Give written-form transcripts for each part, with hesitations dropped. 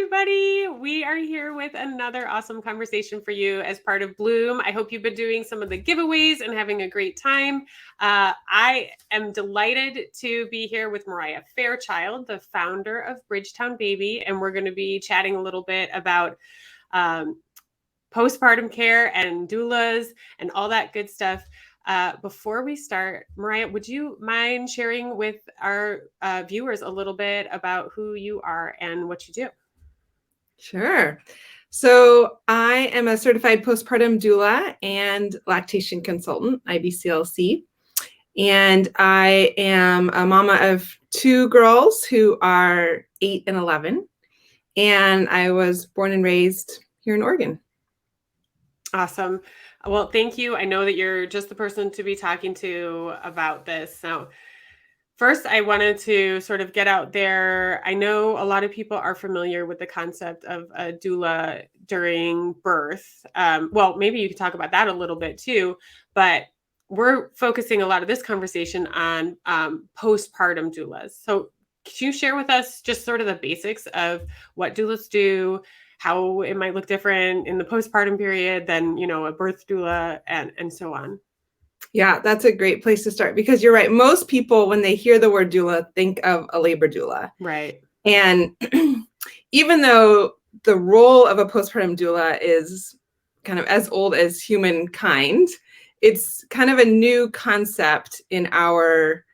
everybody. We are here with another awesome conversation for you as part of Bloom. I hope you've been doing some of the giveaways and having a great time. I am delighted to be here with Merriah Fairchild, the founder of Bridgetown Baby, and we're going to be chatting a little bit about postpartum care and doulas and all that good stuff. Before we start, Merriah, would you mind sharing with our viewers a little bit about who you are and what you do? Sure. So I am a certified postpartum doula and lactation consultant, IBCLC. And I am a mama of two girls who are 8 and 11. And I was born and raised here in Oregon. Awesome. Well, thank you. I know that you're just the person to be talking to about this. So first, I wanted to sort of get out there. I know a lot of people are familiar with the concept of a doula during birth. Well, maybe you could talk about that a little bit too, but we're focusing a lot of this conversation on postpartum doulas. So could you share with us just sort of the basics of what doulas do, how it might look different in the postpartum period than, a birth doula and so on? Yeah, that's a great place to start because you're right. Most people, when they hear the word doula, think of a labor doula. Right. And even though the role of a postpartum doula is kind of as old as humankind, it's kind of a new concept in our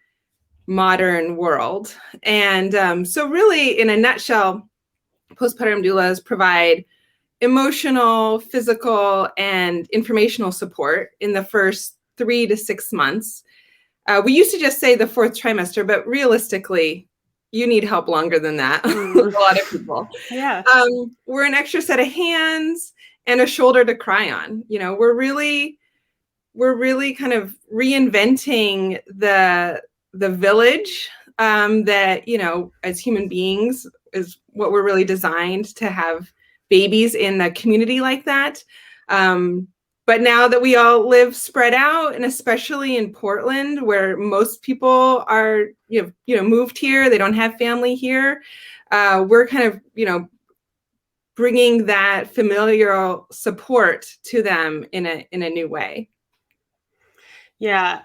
modern world. And so really, in a nutshell, postpartum doulas provide emotional, physical, and informational support in the first 3 to 6 months. We used to just say the 4th trimester, but realistically, you need help longer than that. A lot of people. Yeah. We're an extra set of hands and a shoulder to cry on. We're really kind of reinventing the village that, as human beings is what we're really designed to have babies in a community like that. But now that we all live spread out, and especially in Portland, where most people are, moved here, they don't have family here, we're kind of, bringing that familial support to them in a new way. Yeah.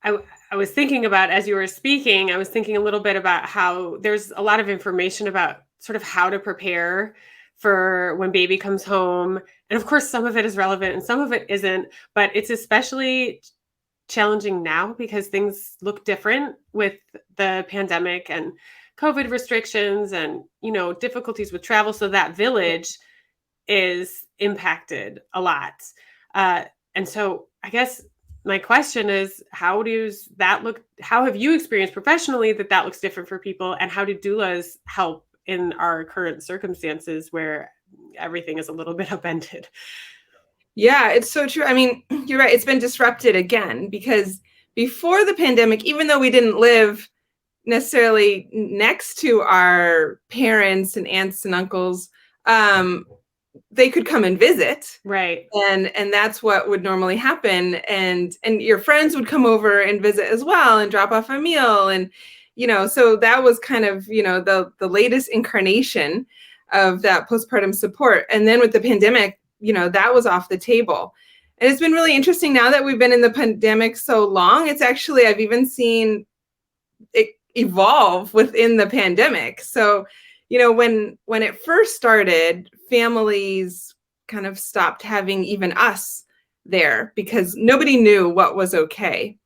I was thinking about, as you were speaking, I was thinking a little bit about how there's a lot of information about sort of how to prepare for when baby comes home. And of course, some of it is relevant and some of it isn't, but it's especially challenging now because things look different with the pandemic and COVID restrictions and, difficulties with travel. So that village is impacted a lot. And so I guess my question is, how does that look? How have you experienced professionally that looks different for people? And how do doulas help in our current circumstances where everything is a little bit upended? Yeah, it's so true. I mean, you're right. It's been disrupted again because before the pandemic, even though we didn't live necessarily next to our parents and aunts and uncles, they could come and visit. Right. And that's what would normally happen. And your friends would come over and visit as well and drop off a meal. And, so that was kind of, the latest incarnation of that postpartum support. And then with the pandemic, that was off the table. And it's been really interesting now that we've been in the pandemic so long. It's actually, I've even seen it evolve within the pandemic. So, when it first started, families kind of stopped having even us there because nobody knew what was okay.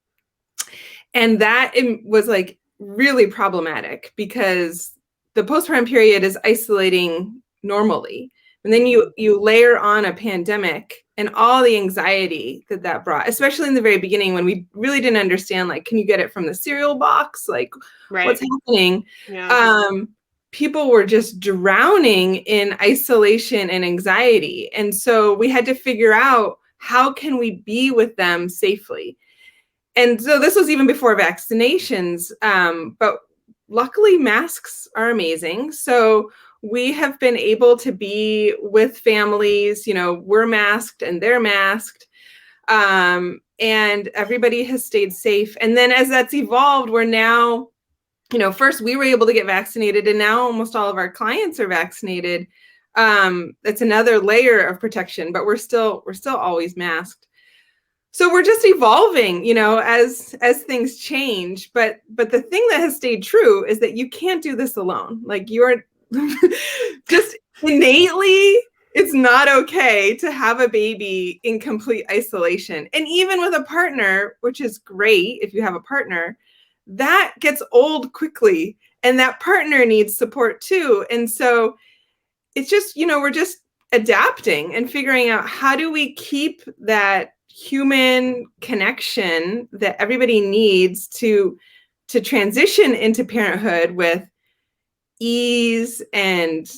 And that was like really problematic because the postpartum period is isolating normally. And then you layer on a pandemic and all the anxiety that brought, especially in the very beginning when we really didn't understand, like, can you get it from the cereal box? Like, right. What's happening? Yeah. People were just drowning in isolation and anxiety. And so we had to figure out, how can we be with them safely? And so this was even before vaccinations, but luckily masks are amazing. So we have been able to be with families, we're masked and they're masked, and everybody has stayed safe. And then as that's evolved, we're now first we were able to get vaccinated, and now almost all of our clients are vaccinated. It's another layer of protection, but we're still always masked. So we're just evolving, as things change. But the thing that has stayed true is that you can't do this alone. Like, you're just innately, it's not okay to have a baby in complete isolation. And even with a partner, which is great if you have a partner, that gets old quickly, and that partner needs support too. And so it's just, we're just adapting and figuring out, how do we keep that human connection that everybody needs to transition into parenthood with ease and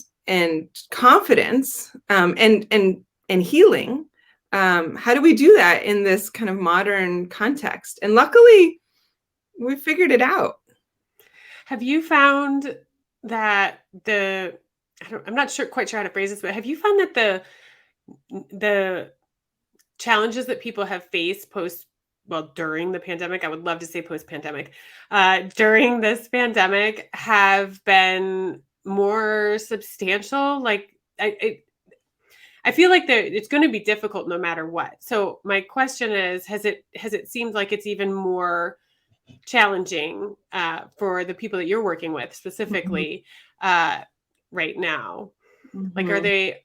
confidence, and healing. How do we do that in this kind of modern context? And luckily, we figured it out. Have you found that I'm not quite sure how to phrase this, but have you found that the challenges that people have faced during the pandemic, I would love to say post-pandemic, during this pandemic, have been more substantial? Like, I feel like it's going to be difficult no matter what. So my question is, has it seemed like it's even more challenging for the people that you're working with specifically right now? Like, are they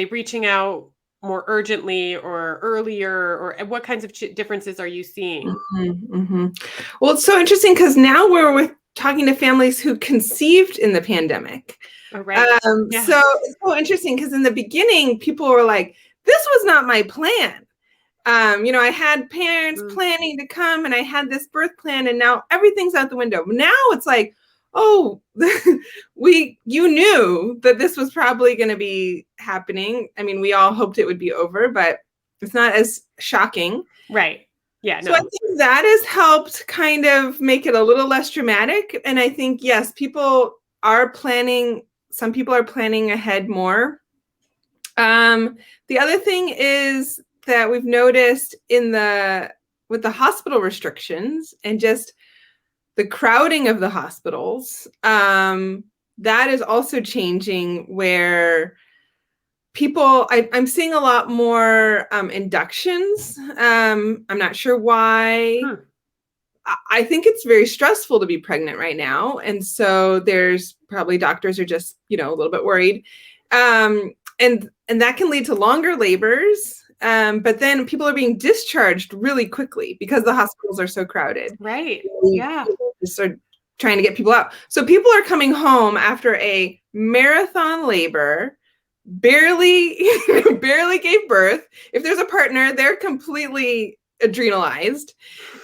reaching out more urgently or earlier, or what kinds of differences are you seeing? Well, it's so interesting because now we're talking to families who conceived in the pandemic. Oh, right. Yeah. So it's so interesting because in the beginning, people were like, this was not my plan. I had parents planning to come, and I had this birth plan, and now everything's out the window. Now it's like, oh, you knew that this was probably going to be happening. I mean, we all hoped it would be over, but it's not as shocking. Right. Yeah. So I think that has helped kind of make it a little less dramatic. And I think, yes, people are planning. Some people are planning ahead more. The other thing is that we've noticed with the hospital restrictions and just the crowding of the hospitals, that is also changing, where I'm seeing a lot more inductions. I'm not sure why. I think it's very stressful to be pregnant right now. And so there's probably doctors are just, a little bit worried. And that can lead to longer labors. But then people are being discharged really quickly because the hospitals are so crowded. Right. Yeah. Just start trying to get people out. So people are coming home after a marathon labor, barely gave birth. If there's a partner, they're completely adrenalized,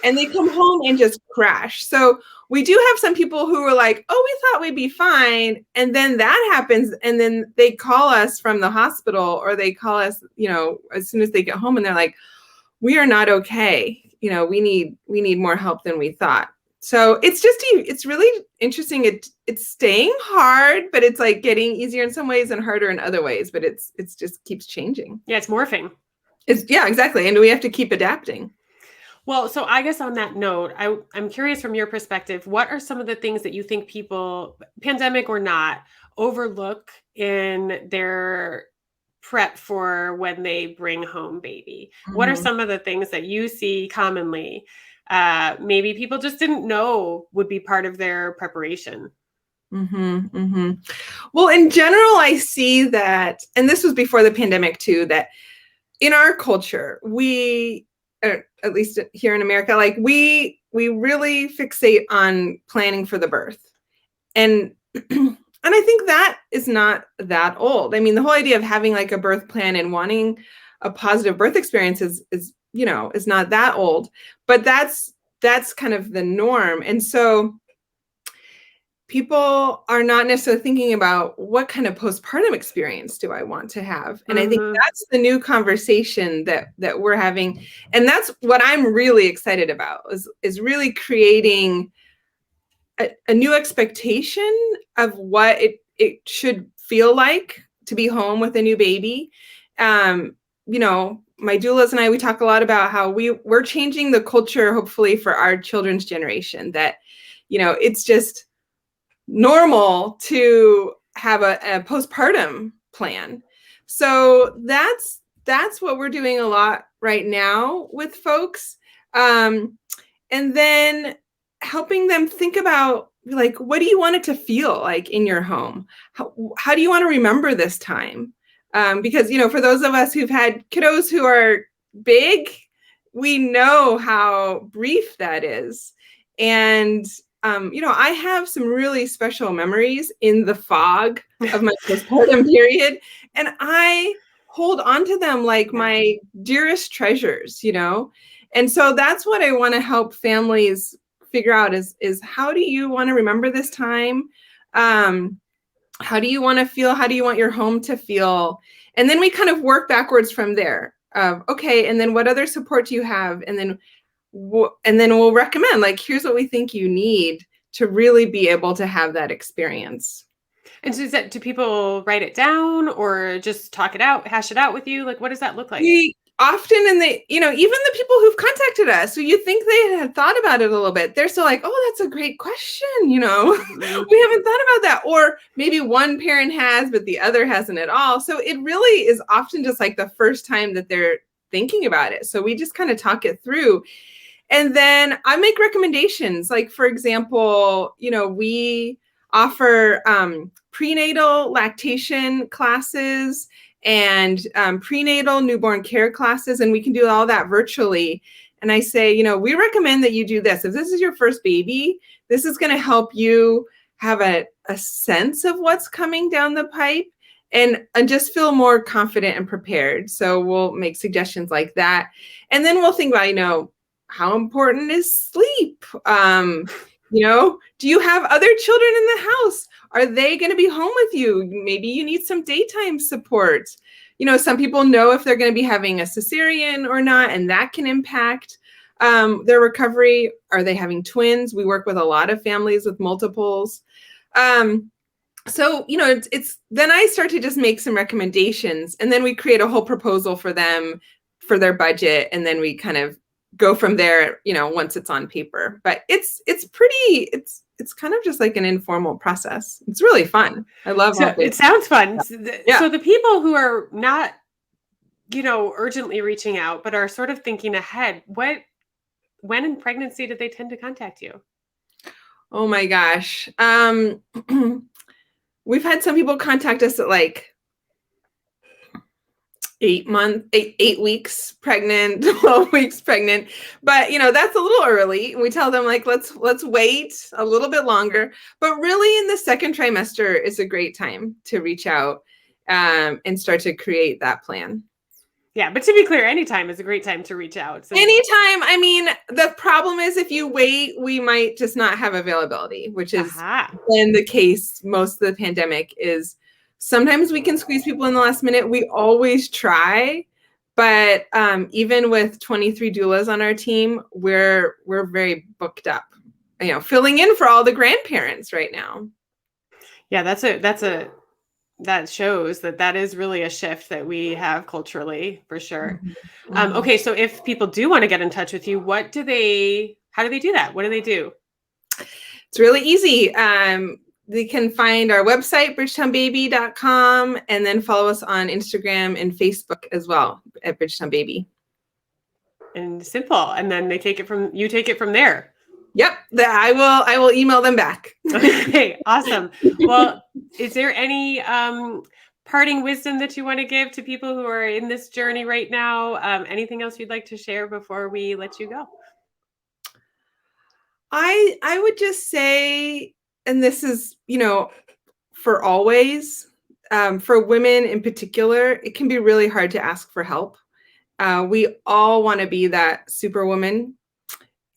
and they come home and just crash. So we do have some people who are like, oh, we thought we'd be fine. And then that happens. And then they call us from the hospital, or they call us, as soon as they get home, and they're like, we are not okay. We need more help than we thought. So it's really interesting. It's staying hard, but it's like getting easier in some ways and harder in other ways, but it's just keeps changing. Yeah. It's morphing. Yeah, exactly. And we have to keep adapting. Well, so I guess on that note, I'm curious from your perspective, what are some of the things that you think people, pandemic or not, overlook in their prep for when they bring home baby? What are some of the things that you see commonly? Maybe people just didn't know would be part of their preparation. Well, in general, I see that, and this was before the pandemic too, that in our culture, we, at least here in America, like we really fixate on planning for the birth. And I think that is not that old. I mean, the whole idea of having like a birth plan and wanting a positive birth experience is not that old, but that's kind of the norm. And so people are not necessarily thinking about what kind of postpartum experience do I want to have. And I think that's the new conversation that we're having. And that's what I'm really excited about is really creating a new expectation of what it should feel like to be home with a new baby. my doulas and I, we talk a lot about how we're changing the culture, hopefully, for our children's generation, that, it's just normal to have a postpartum plan. So that's what we're doing a lot right now with folks. And then helping them think about, like, what do you want it to feel like in your home? How do you want to remember this time? Because, for those of us who've had kiddos who are big, we know how brief that is. And, I have some really special memories in the fog of my postpartum period, and I hold on to them like my dearest treasures, And so that's what I want to help families figure out is how do you want to remember this time? How do you want to feel? How do you want your home to feel? And then we kind of work backwards from there. Okay, and then what other support do you have? And then we'll recommend, like, here's what we think you need to really be able to have that experience. And so do people write it down or just talk it out, hash it out with you? Like, what does that look like? We often, even the people who've contacted us, so you think they had thought about it a little bit, they're still like, oh, that's a great question. We haven't thought about that. Or maybe one parent has, but the other hasn't at all. So it really is often just like the first time that they're thinking about it. So we just kind of talk it through. And then I make recommendations. Like, for example, we offer prenatal lactation classes and prenatal newborn care classes, and we can do all that virtually. And I say, we recommend that you do this. If this is your first baby, this is going to help you have a sense of what's coming down the pipe and just feel more confident and prepared. So we'll make suggestions like that. And then we'll think about, how important is sleep? Do you have other children in the house? Are they going to be home with you? Maybe you need some daytime support. Some people know if they're going to be having a cesarean or not, and that can impact their recovery. Are they having twins? We work with a lot of families with multiples. So, it's then I start to just make some recommendations, and then we create a whole proposal for them for their budget. And then we kind of go from there, once it's on paper. But it's kind of just like an informal process. It's really fun. I love it. It sounds fun. Yeah. So the people who are not, urgently reaching out, but are sort of thinking ahead, when in pregnancy did they tend to contact you? Oh my gosh. We've had some people contact us at like 8 weeks pregnant, 12 weeks pregnant. But, that's a little early. We tell them, like, let's wait a little bit longer. But really in the second trimester is a great time to reach out and start to create that plan. Yeah, but to be clear, anytime is a great time to reach out. So. Anytime. I mean, the problem is if you wait, we might just not have availability, which is been the case most of the pandemic. Is sometimes we can squeeze people in the last minute. We always try, but even with 23 doulas on our team, we're very booked up, filling in for all the grandparents right now. Yeah, that shows that is really a shift that we have culturally, for sure. Mm-hmm. Okay, so if people do want to get in touch with you, how do they do that? What do they do? It's really easy. They can find our website, bridgetownbaby.com, and then follow us on Instagram and Facebook as well at Bridgetown Baby. And simple. And then you take it from there. Yep. I will email them back. Okay, awesome. Well, is there any parting wisdom that you want to give to people who are in this journey right now? Anything else you'd like to share before we let you go? I would just say, and this is, for always, for women in particular, it can be really hard to ask for help. We all want to be that superwoman.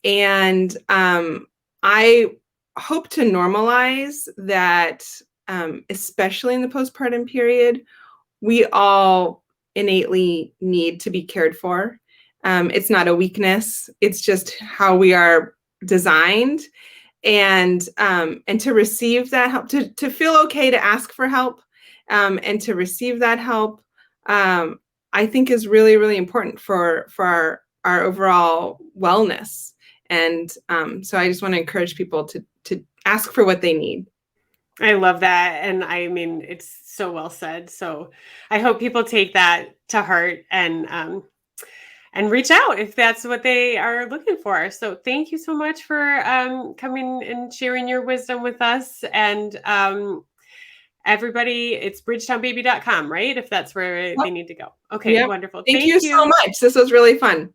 And I hope to normalize that, especially in the postpartum period, we all innately need to be cared for. It's not a weakness. It's just how we are designed. And to receive that help, to feel okay to ask for help, and to receive that help, I think is really, really important for our overall wellness. And so I just want to encourage people to ask for what they need. I love that. And I mean, it's so well said. So I hope people take that to heart and reach out if that's what they are looking for. So thank you so much for coming and sharing your wisdom with us. And everybody, it's bridgetownbaby.com, right? If that's where Yep. they need to go. Okay, Yep. wonderful. Thank you Thank so you. much. This was really fun.